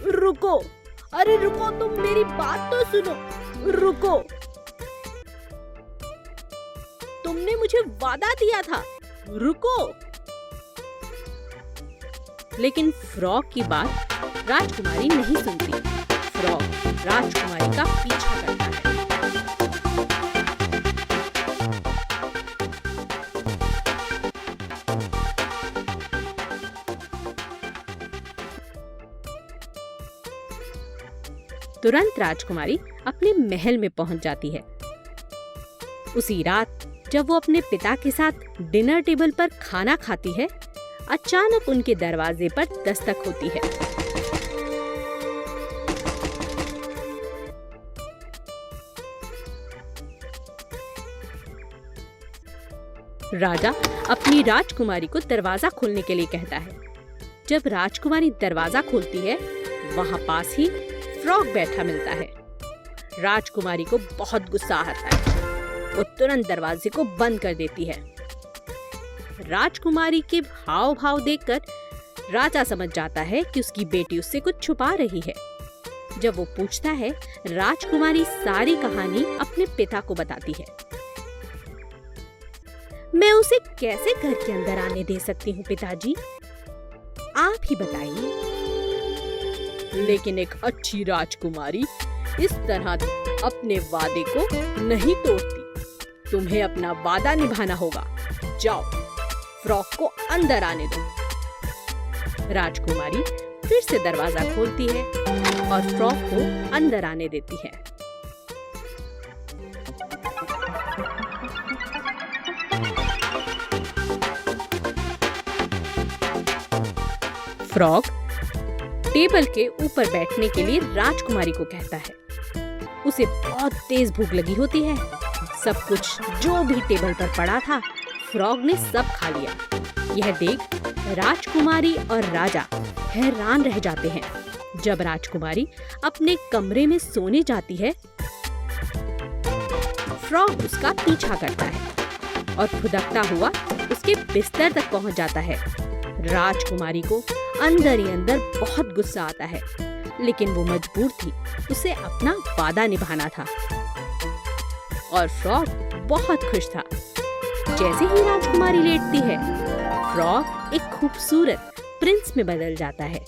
रुको, अरे रुको, तुम मेरी बात तो सुनो, रुको, तुमने मुझे वादा दिया था, रुको। लेकिन फ्रॉग की बात राजकुमारी नहीं सुनती। फ्रॉग राजकुमारी का पीछा करता है। तुरंत राजकुमारी अपने महल में पहुंच जाती है। उसी रात जब वो अपने पिता के साथ डिनर टेबल पर खाना खाती है, अचानक उनके दरवाजे पर दस्तक होती है। राजा अपनी राजकुमारी को दरवाजा खोलने के लिए कहता है। जब राजकुमारी दरवाजा खोलती है, वहां पास ही फ्रॉग बैठा मिलता है। राजकुमारी को बहुत गुस्सा आता है। वो तुरंत दरवाजे को बंद कर देती है। राजकुमारी के हाव भाव देखकर राजा समझ जाता है कि उसकी बेटी उससे कुछ छुपा रही है। जब वो पूछता है, राजकुमारी सारी कहानी अपने पिता को बताती है। मैं उसे कैसे घर के अंदर आने दे सकती हूँ पिताजी, आप ही बताइए। लेकिन एक अच्छी राजकुमारी इस तरह अपने वादे को नहीं तोड़ती। तुम्हें अपना वादा निभाना होगा। जाओ, फ्रॉग को अंदर आने दो। राजकुमारी फिर से दरवाजा खोलती है और फ्रॉग को अंदर आने देती है। फ्रॉग टेबल के ऊपर बैठने के लिए राजकुमारी को कहता है। उसे बहुत तेज भूख लगी होती है। सब कुछ जो भी टेबल पर पड़ा था, फ्रॉग ने सब खा लिया। यह देख राजकुमारी और राजा हैरान रह जाते हैं। जब राजकुमारी अपने कमरे में सोने जाती है, फ्रॉग उसका पीछा करता है और फुदकता हुआ उसके बिस्तर तक पहुंच जाता है। राजकुमारी को अंदर ही अंदर बहुत गुस्सा आता है, लेकिन वो मजबूर थी। उसे अपना वादा निभाना था। और फ्रॉग बहुत खुश था। जैसे ही राजकुमारी लेटती है, फ्रॉग एक खूबसूरत प्रिंस में बदल जाता है।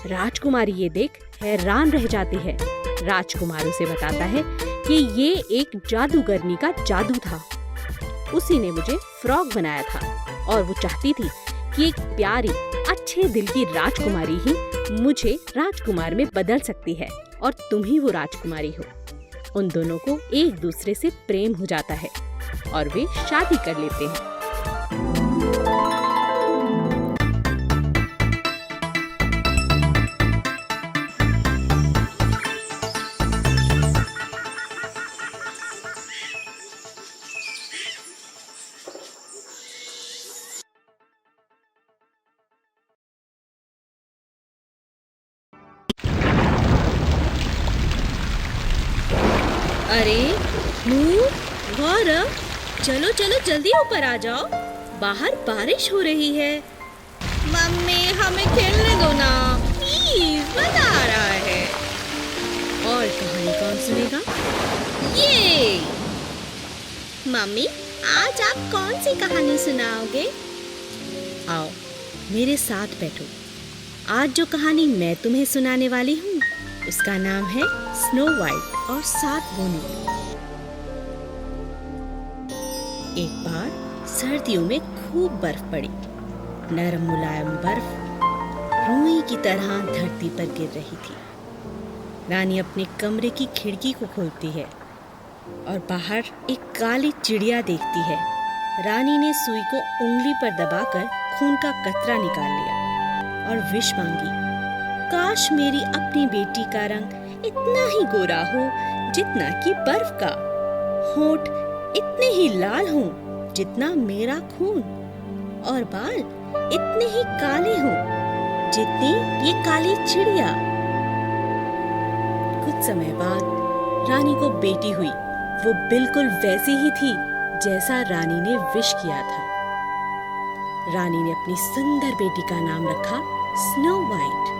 राजकुमारी ये देख हैरान रह जाती है। राजकुमार उसे बताता है कि ये एक जादूगरनी का जादू था। उसी ने मुझे फ्रॉग बनाया था और वो चाहती थी कि एक प्यारी अच्छे दिल की राजकुमारी ही मुझे राजकुमार में बदल सकती है और तुम ही वो राजकुमारी हो। उन दोनों को एक दूसरे से प्रेम हो जाता है और वे शादी कर लेते हैं। अरे गौरव, चलो चलो जल्दी ऊपर आ जाओ, बाहर बारिश हो रही है। मम्मी हमें खेलने दो ना प्लीज, मजा आ रहा है। और कहानी कौन सुनेगा? ये मम्मी आज आप कौन सी कहानी सुनाओगे? आओ मेरे साथ बैठो। आज जो कहानी मैं तुम्हें सुनाने वाली हूँ उसका नाम है स्नो वाइट और 7 बोनों। एक बार सर्दियों में खूब बर्फ पड़ी। नरम मुलायम बर्फ रुई की तरह धरती पर गिर रही थी। रानी अपने कमरे की खिड़की को खोलती है और बाहर एक काली चिड़िया देखती है। रानी ने सुई को उंगली पर दबाकर खून का कतरा निकाल लिया और विश मांगी, काश मेरी अपनी बेटी का रंग इतना ही गोरा हो जितना कि बर्फ का, होंठ इतने ही लाल हों जितना मेरा खून, और बाल इतने ही काले हों जितनी ये काली चिड़िया। कुछ समय बाद रानी को बेटी हुई। वो बिल्कुल वैसी ही थी जैसा रानी ने विश किया था। रानी ने अपनी सुंदर बेटी का नाम रखा स्नो वाइट।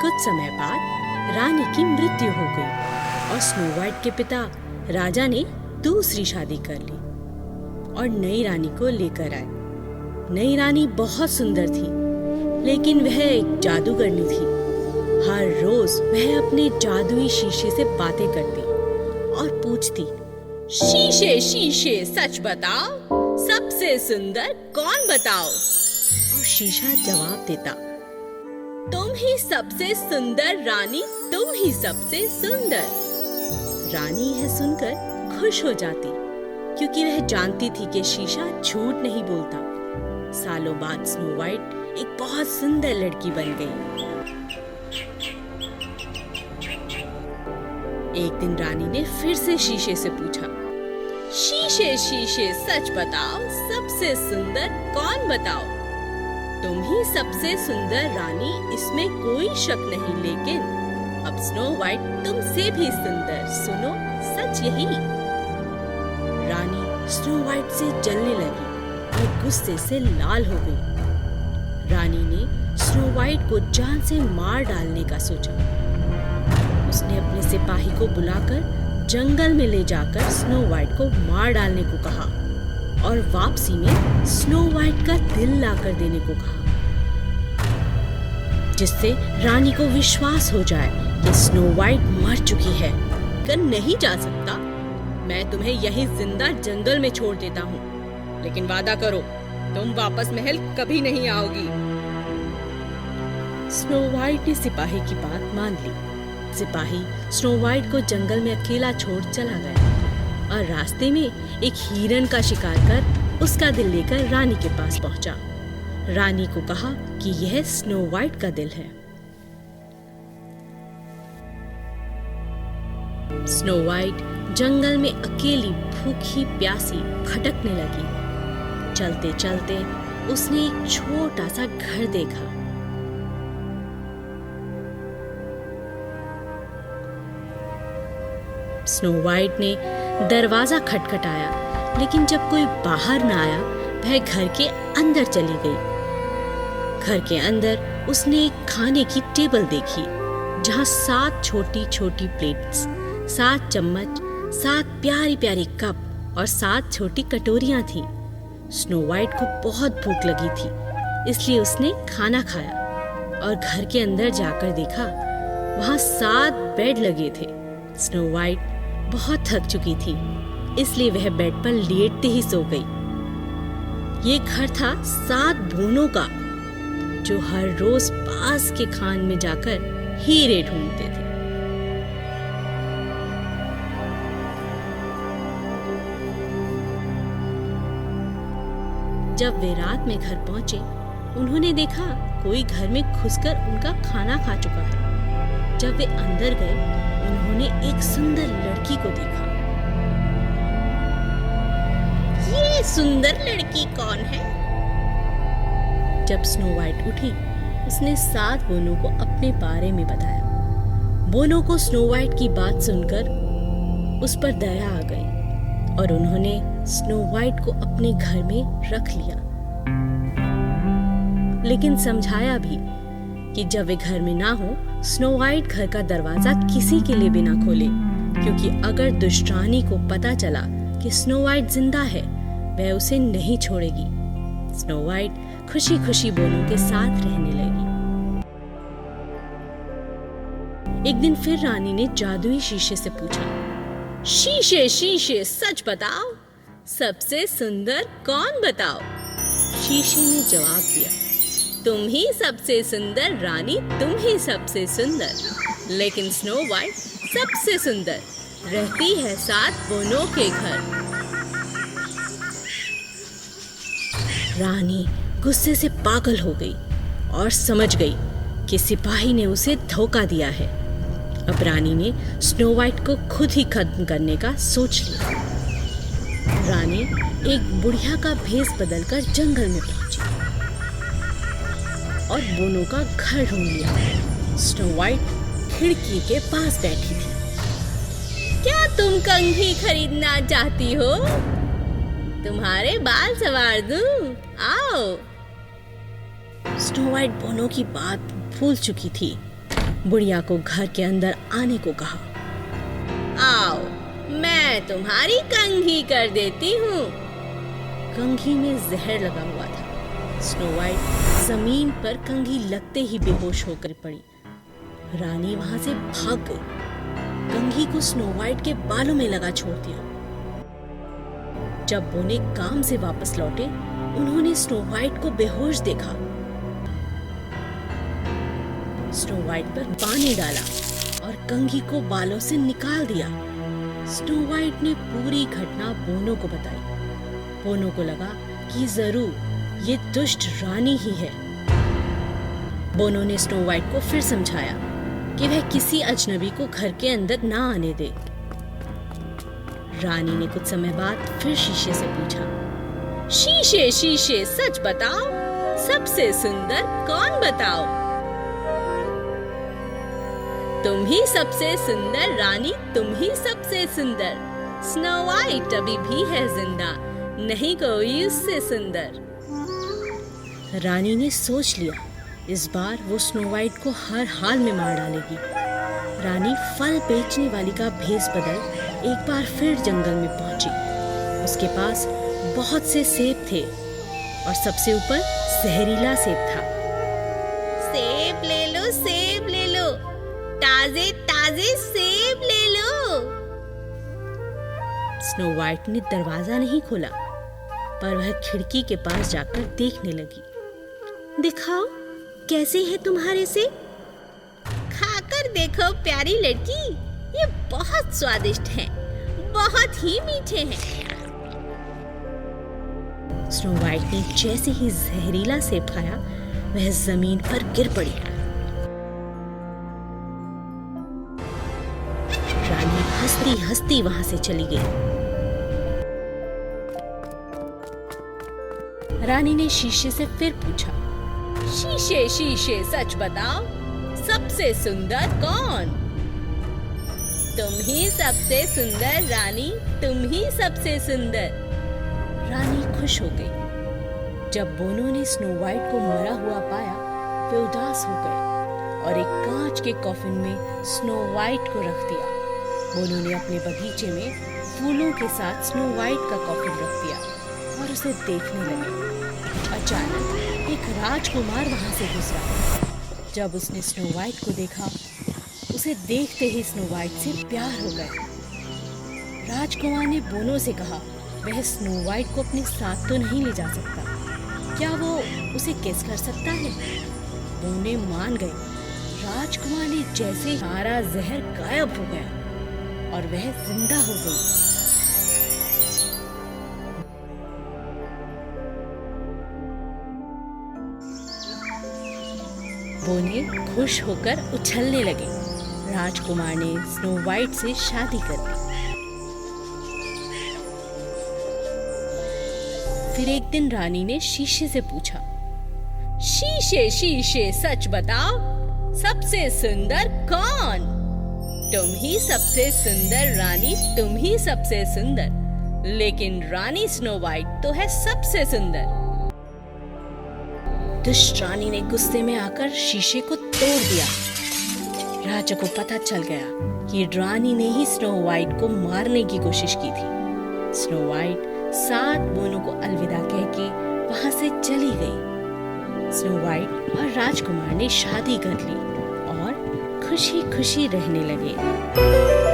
कुछ समय बाद रानी की मृत्यु हो गई और स्नो वाइट के पिता राजा ने दूसरी शादी कर ली और नई रानी को लेकर आए। नई रानी बहुत सुंदर थी, लेकिन वह एक जादूगरनी थी। हर रोज वह अपने जादुई शीशे से बातें करती और पूछती, शीशे शीशे सच बताओ, सबसे सुंदर कौन बताओ? और शीशा जवाब देता, तुम ही सबसे सुंदर रानी, तुम ही सबसे सुंदर। रानी यह सुनकर खुश हो जाती, क्योंकि वह जानती थी कि शीशा झूठ नहीं बोलता। सालों बाद स्नो वाइट एक बहुत सुंदर लड़की बन गई। एक दिन रानी ने फिर से शीशे से पूछा, शीशे शीशे सच बताओ, सबसे सुंदर कौन बताओ? तुम ही सबसे सुंदर रानी, इसमें कोई शक नहीं, लेकिन अब स्नो वाइट तुमसे भी सुंदर, सुनो सच यही। रानी स्नो वाइट से जलने लगी और गुस्से से लाल हो गई। रानी ने स्नो वाइट को जान से मार डालने का सोचा। उसने अपने सिपाही को बुलाकर जंगल में ले जाकर स्नो वाइट को मार डालने को कहा और वापसी में स्नो वाइट का दिल लाकर देने को कहा, जिससे रानी को विश्वास हो जाए कि स्नो वाइट मर चुकी है। कर नहीं जा सकता, मैं तुम्हें यहीं जिंदा जंगल में छोड़ देता हूँ, लेकिन वादा करो तुम वापस महल कभी नहीं आओगी। स्नो वाइट ने सिपाही की बात मान ली। सिपाही स्नो वाइट को जंगल में अकेला छोड़ चला गया और रास्ते में एक हिरन का शिकार कर उसका दिल लेकर रानी के पास पहुंचा। रानी को कहा कि यह स्नो वाइट का दिल है। स्नो वाइट जंगल में अकेली भूखी प्यासी भटकने लगी। चलते चलते उसने एक छोटा सा घर देखा। स्नो वाइट ने दरवाजा खटखटाया, लेकिन जब कोई बाहर न आया, वह घर के अंदर चली गई। घर के अंदर उसने एक खाने की टेबल देखी, जहां 7 छोटी छोटी प्लेट्स, 7 चम्मच, 7 प्यारी प्यारी कप और 7 छोटी कटोरियां थीं। स्नो वाइट को बहुत भूख लगी थी, इसलिए उसने खाना खाया और घर के अंदर जाकर देखा, वहां 7 बेड लगे थे। स्नो वाइट बहुत थक चुकी थी, इसलिए वह बेड पर लेटते ही सो गई। ये घर था 7 बोनों का, जो हर रोज पास के खान में जाकर हीरे ढूंढते थे। जब वे रात में घर पहुंचे, उन्होंने देखा कोई घर में घुसकर उनका खाना खा चुका है। जब वे अंदर गए, उन्होंने एक सुंदर लड़की को देखा। ये सुंदर लड़की कौन है? जब स्नो वाइट उठी, उसने 7 बोनों को अपने बारे में बताया। बोनों को स्नो वाइट की बात सुनकर उस पर दया आ गई और उन्होंने स्नो वाइट को अपने घर में रख लिया, लेकिन समझाया भी कि जब वे घर में ना हो, स्नो वाइट घर का दरवाजा किसी के लिए भी ना खोले, क्योंकि अगर दुष्ट रानी को पता चला कि स्नो वाइट जिंदा है, वह उसे नहीं छोड़ेगी। स्नो वाइट खुशी खुशी बोनो के साथ रहने लगी। एक दिन फिर रानी ने जादुई शीशे से पूछा, शीशे शीशे सच बताओ, सबसे सुंदर कौन बताओ। शीशे ने जवाब दिया, तुम ही सबसे सुंदर रानी, तुम ही सबसे सुंदर। लेकिन स्नो वाइट सबसे सुंदर, रहती है साथ बोनो के घर। रानी गुस्से से पागल हो गई और समझ गई कि सिपाही ने उसे धोखा दिया है। अब रानी ने स्नो वाइट को खुद ही खत्म करने का सोच लिया। रानी एक बुढ़िया का भेष बदलकर जंगल में पहुंची और बोनो का घर ढूंढ लिया। स्नो वाइट खिड़की के पास बैठी थी। क्या तुम कंघी खरीदना चाहती हो? तुम्हारे बाल संवार दूं, आओ। स्नो वाइट बोनो की बात भूल चुकी थी। बुढ़िया को घर के अंदर आने को कहा, आओ मैं तुम्हारी कंघी कर देती हूँ। कंघी में जहर लगा हुआ था। स्नो वाइट जमीन पर कंघी लगते ही बेहोश होकर पड़ी। रानी वहां से भाग गई, कंघी को स्नो वाइट के बालों में लगा छोड़ दिया। जब बोने काम से वापस लौटे, उन्होंने स्नो वाइट को बेहोश देखा। स्नो वाइट पर पानी डाला और कंघी को बालों से निकाल दिया। स्नो वाइट ने पूरी घटना बोनो को बताई। बोनो को लगा कि जरूर ये दुष्ट रानी ही है। बोनो ने स्नो वाइट को फिर समझाया कि वह किसी अजनबी को घर के अंदर ना आने दे। रानी ने कुछ समय बाद फिर शीशे से पूछा, शीशे शीशे सच बताओ, सबसे सुंदर कौन बताओ। तुम ही सबसे सुंदर रानी, तुम ही सबसे सुंदर। स्नो वाइट अभी भी है जिंदा, नहीं कोई उससे सुंदर। रानी ने सोच लिया, इस बार वो स्नो वाइट को हर हाल में मार डालेगी। रानी फल बेचने वाली का भेष बदल एक बार फिर जंगल में पहुंची। उसके पास बहुत से सेब थे और सबसे ऊपर जहरीला सेब था। सेब ले लो, सेब ले लो, ताजे ताजे सेब ले लो। स्नो वाइट ने दरवाजा नहीं खोला, पर वह खिड़की के पास जाकर देखने लगी। दिखाओ कैसे है तुम्हारे सेब? खाकर देखो प्यारी लड़की, ये बहुत स्वादिष्ट हैं, बहुत ही मीठे हैं। स्नो वाइट ने जैसे ही जहरीला सेब खाया, वह जमीन पर गिर पड़ी। रानी हंसती हंसती वहां से चली गई। रानी ने शीशे से फिर पूछा, शीशे शीशे सच बताओ, सबसे सुंदर कौन? तुम ही सबसे सुंदर रानी, तुम ही सबसे सुंदर। रानी खुश हो गई। जब बोनो ने स्नो वाइट को मरा हुआ पाया, वे उदास हो गए और एक कांच के कॉफिन में स्नो वाइट को रख दिया। बोनो ने अपने बगीचे में फूलों के साथ स्नो वाइट का कॉफिन रख दिया और उसे देखने लगे। अचानक एक राजकुमार वहां से गुजरा। जब उसने स्नो वाइट को देखा, उसे देखते ही स्नो वाइट से प्यार हो गया। राजकुमार ने बोनो से कहा, वह स्नो वाइट को अपने साथ तो नहीं ले जा सकता, क्या वो उसे किस कर सकता है? बोने मान गए। राजकुमार ने जैसे सारा जहर गायब हो गया और वह जिंदा हो गई। बोने खुश होकर उछलने लगे। राजकुमार ने स्नो वाइट से शादी कर ली। फिर एक दिन रानी ने शीशे से पूछा, शीशे शीशे सच बताओ, सबसे सुंदर कौन? तुम ही सबसे सुंदर रानी, तुम ही सबसे सुंदर। लेकिन रानी स्नो वाइट तो है सबसे सुंदर। दुष्ट रानी ने गुस्से में आकर शीशे को तोड़ दिया। राजा को पता चल गया कि रानी ने ही स्नो वाइट को मारने की कोशिश की थी। स्नो वाइट 7 बोनों को अलविदा कह के वहां से चली गई। स्नो वाइट और राजकुमार ने शादी कर ली और खुशी खुशी रहने लगे।